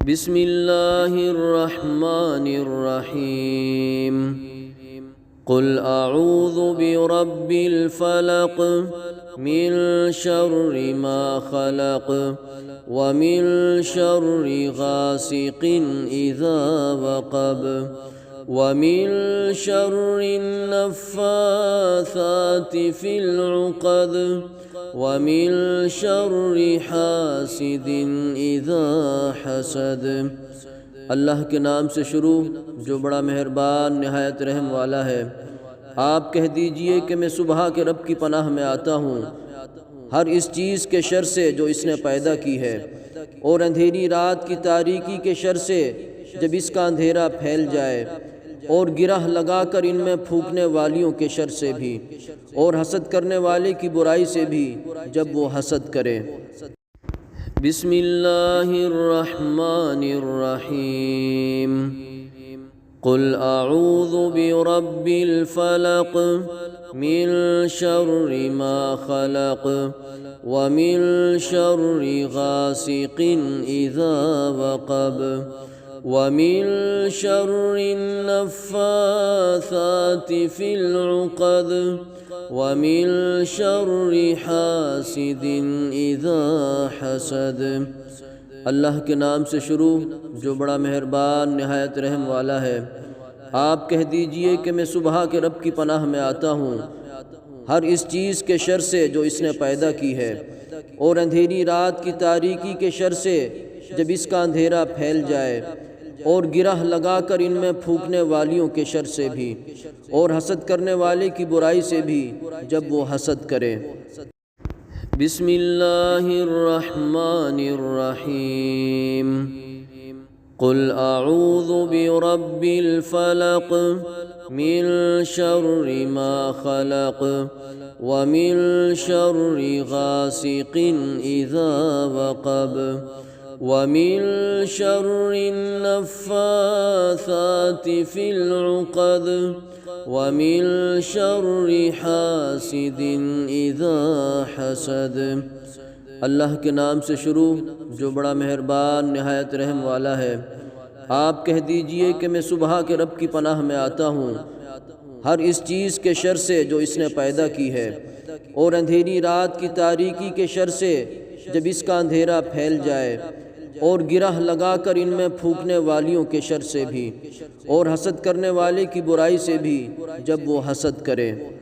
बिस्मिल्लाहिर्रहमानिर्रहीम। कुल अऊज़ु बिरब्बिल फलक मिन शर्रि मा खलक व मिन शर्रि गासिकिन इज़ा वक़ब व मिन शर्रि नफ़्फ़ासाति फिल उक़द व मिन शर्रि हासिदिन इज़ा हसद। अल्लाह के नाम से शुरू जो बड़ा मेहरबान नहायत रहम वाला है। आप कह दीजिए कि मैं सुबह के रब की पनाह में आता हूँ हर इस चीज़ के शर से जो इसने पैदा की है, और अंधेरी रात की तारीकी के शर से जब इसका अंधेरा फैल जाए, और गिरह लगाकर इनमें फूंकने वालियों के शर से भी, और हसद करने वाले की बुराई से भी जब वो हसद करे। बिस्मिल्लाहिर्रहमानिर्रहीम। कुल अऊज़ु बिरब्बिल फलक मिन शर्रि मा खलक व मिन शर्रि गासिकिन इज़ा वक़ब व मिन शर्रि नफ़्फ़ासाति फिल उक़द व मिन शर्रि हासिदिन इज़ा हसद। अल्लाह के नाम से शुरू जो बड़ा मेहरबान नहायत रहम वाला है। आप कह दीजिए कि मैं सुबह के रब की पनाह में आता हूँ हर इस चीज़ के शर से जो इसने पैदा की है, और अंधेरी रात की तारीकी के शर से जब इसका अंधेरा फैल जाए, और गिरह लगाकर इनमें फूंकने वालियों के शर से भी, और हसद करने वाले की बुराई से भी जब वो हसद करे। बिस्मिल्लाहिर्रहमानिर्रहीम। कुल अऊज़ु बिरब्बिल फलक मिन शर्रि मा खलक व मिन शर्रि गासिकिन इज़ा वक़ब व मिन शर्रि नफ़्फ़ासाति फिल उक़द व मिन शर्रि हासिदिन इज़ा हसद। अल्लाह के नाम से शुरू जो बड़ा मेहरबान नहायत रहम वाला है। आप कह दीजिए कि मैं सुबह के रब की पनाह में आता हूँ हर इस चीज़ के शर से जो इसने पैदा की है, और अंधेरी रात की तारीकी के शर से जब इसका अंधेरा फैल जाए, और गिरह लगाकर इनमें फूंकने वालियों के शर से भी, और हसद करने वाले की बुराई से भी जब वो हसद करे।